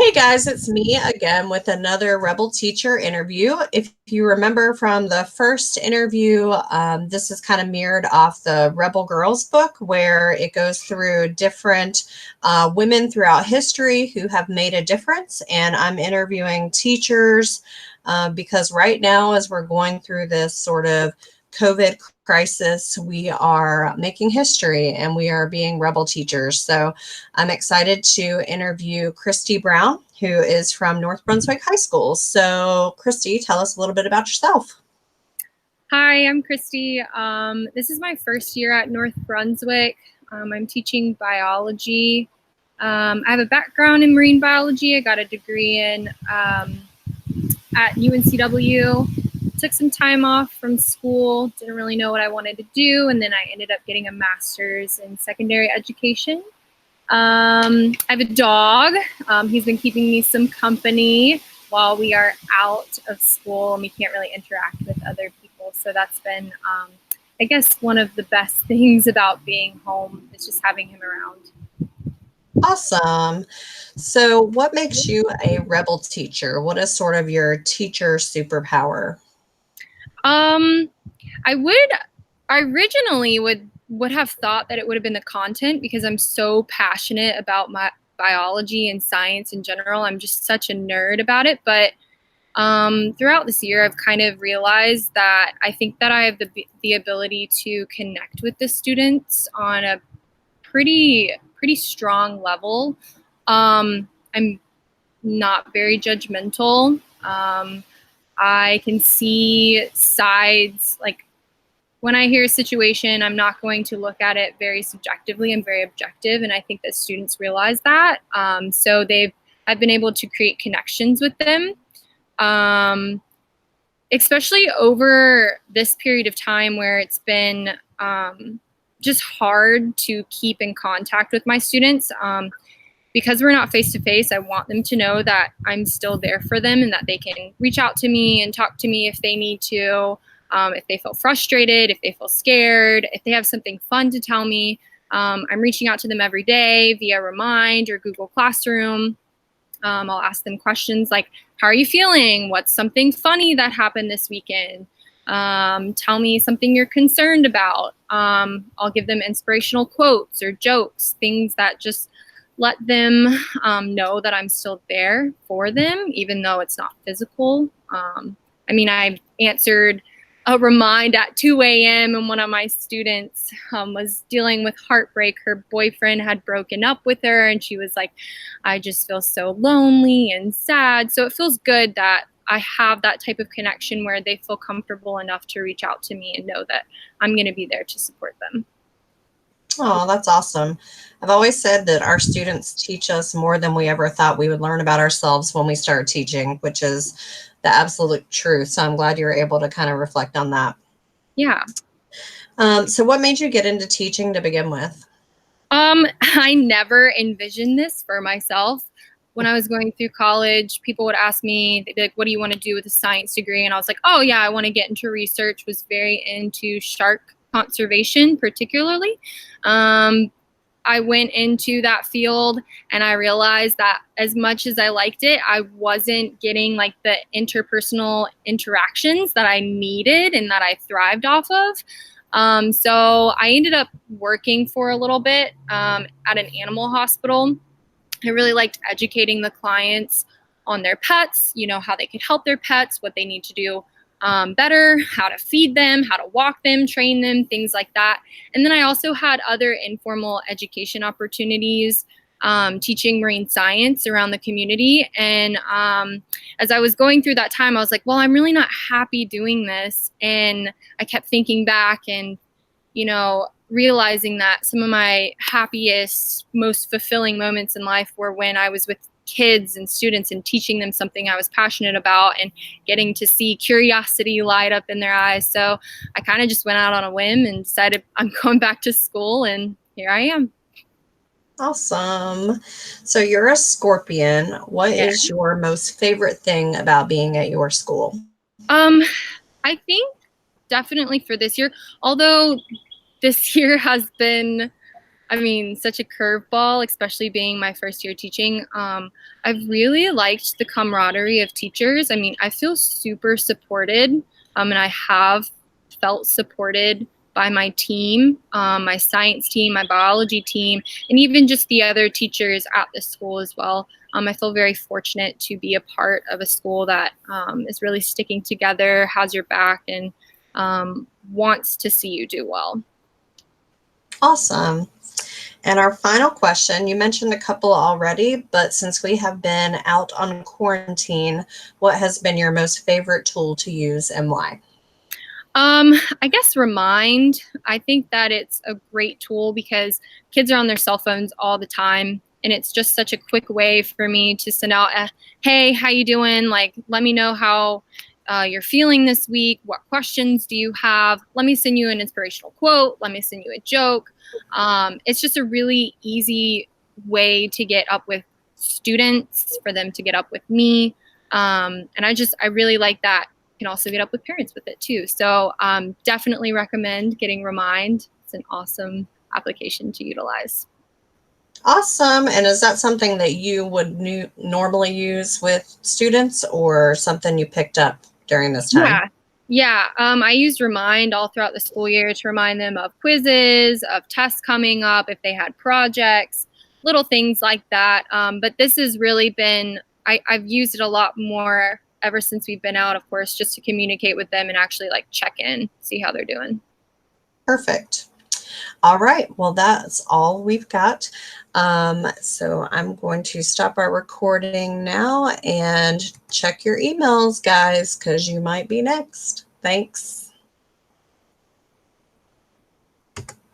Hey guys, it's me again with another Rebel Teacher interview. If you remember from the first interview, this is kind of mirrored off the Rebel Girls book, where it goes through different women throughout history who have made a difference. And I'm interviewing teachers because right now, as we're going through this sort of COVID crisis, we are making history and we are being Rebel teachers. So I'm excited to interview Kristi Brown, who is from North Brunswick High School. So Kristi, tell us a little bit about yourself. Hi, I'm Kristi. This is my first year at North Brunswick. I'm teaching biology. I have a background in marine biology. I got a degree in at UNCW. Took some time off from school, didn't really know what I wanted to do, and then I ended up getting a master's in secondary education. I have a dog. He's been keeping me some company while we are out of school and we can't really interact with other people. So that's been, I guess, one of the best things about being home is just having him around. Awesome. So what makes you a Rebel teacher? What is sort of your teacher superpower? I originally would have thought that it would have been the content because I'm so passionate about my biology and science in general. I'm just such a nerd about it. But throughout this year, I've kind of realized that I think that I have the ability to connect with the students on a pretty strong level. I'm not very judgmental. I can see sides. Like when I hear a situation, I'm not going to look at it very subjectively. I'm very objective, and I think that students realize that. So I've been able to create connections with them, especially over this period of time where it's been just hard to keep in contact with my students. Because we're not face to face, I want them to know that I'm still there for them and that they can reach out to me and talk to me if they need to, if they feel frustrated, if they feel scared, if they have something fun to tell me. I'm reaching out to them every day via Remind or Google Classroom. I'll ask them questions like, how are you feeling? What's something funny that happened this weekend? Tell me something you're concerned about. I'll give them inspirational quotes or jokes, things that just let them know that I'm still there for them, even though it's not physical. I answered a Remind at 2 a.m. and one of my students was dealing with heartbreak. Her boyfriend had broken up with her and she was like, I just feel so lonely and sad. So it feels good that I have that type of connection where they feel comfortable enough to reach out to me and know that I'm going to be there to support them. Oh, that's awesome. I've always said that our students teach us more than we ever thought we would learn about ourselves when we start teaching, which is the absolute truth. So I'm glad you're able to kind of reflect on that. Yeah. So what made you get into teaching to begin with? I never envisioned this for myself. When I was going through college, people would ask me, they'd be like, what do you want to do with a science degree? And I was like, oh yeah, I want to get into research, was very into shark conservation particularly. I went into that field and I realized that as much as I liked it, I wasn't getting like the interpersonal interactions that I needed and that I thrived off of. So I ended up working for a little bit at an animal hospital. I really liked educating the clients on their pets, how they could help their pets, what they need to do better, how to feed them, how to walk them, train them, things like that. And then I also had other informal education opportunities teaching marine science around the community. And as I was going through that time, I was like, well, I'm really not happy doing this. And I kept thinking back and, realizing that some of my happiest, most fulfilling moments in life were when I was with kids and students and teaching them something I was passionate about and getting to see curiosity light up in their eyes. So I kind of just went out on a whim and decided I'm going back to school, and here I am. Awesome. So you're a Scorpion. What Yeah. is your most favorite thing about being at your school? I think definitely for this year, although this year has been I mean, such a curveball, especially being my first year teaching. I've really liked the camaraderie of teachers. I mean, I feel super supported, and I have felt supported by my team, my science team, my biology team, and even just the other teachers at the school as well. I feel very fortunate to be a part of a school that is really sticking together, has your back, and wants to see you do well. Awesome. And our final question, you mentioned a couple already, but since we have been out on quarantine, what has been your most favorite tool to use and why? I guess Remind. I think that it's a great tool because kids are on their cell phones all the time, and it's just such a quick way for me to send out a, hey, how you doing? Like, let me know how you're feeling this week. What questions do you have? Let me send you an inspirational quote. Let me send you a joke. It's just a really easy way to get up with students, for them to get up with me. And I really like that. Can also get up with parents with it too. So definitely recommend getting Remind. It's an awesome application to utilize. Awesome. And is that something that you would normally use with students or something you picked up during this time? Yeah. Yeah. I used Remind all throughout the school year to remind them of quizzes, of tests coming up, if they had projects, little things like that. But this has really been, I've used it a lot more ever since we've been out, of course, just to communicate with them and actually like check in, see how they're doing. Perfect. All right. Well, that's all we've got. So I'm going to stop our recording now and check your emails, guys, because you might be next. Thanks.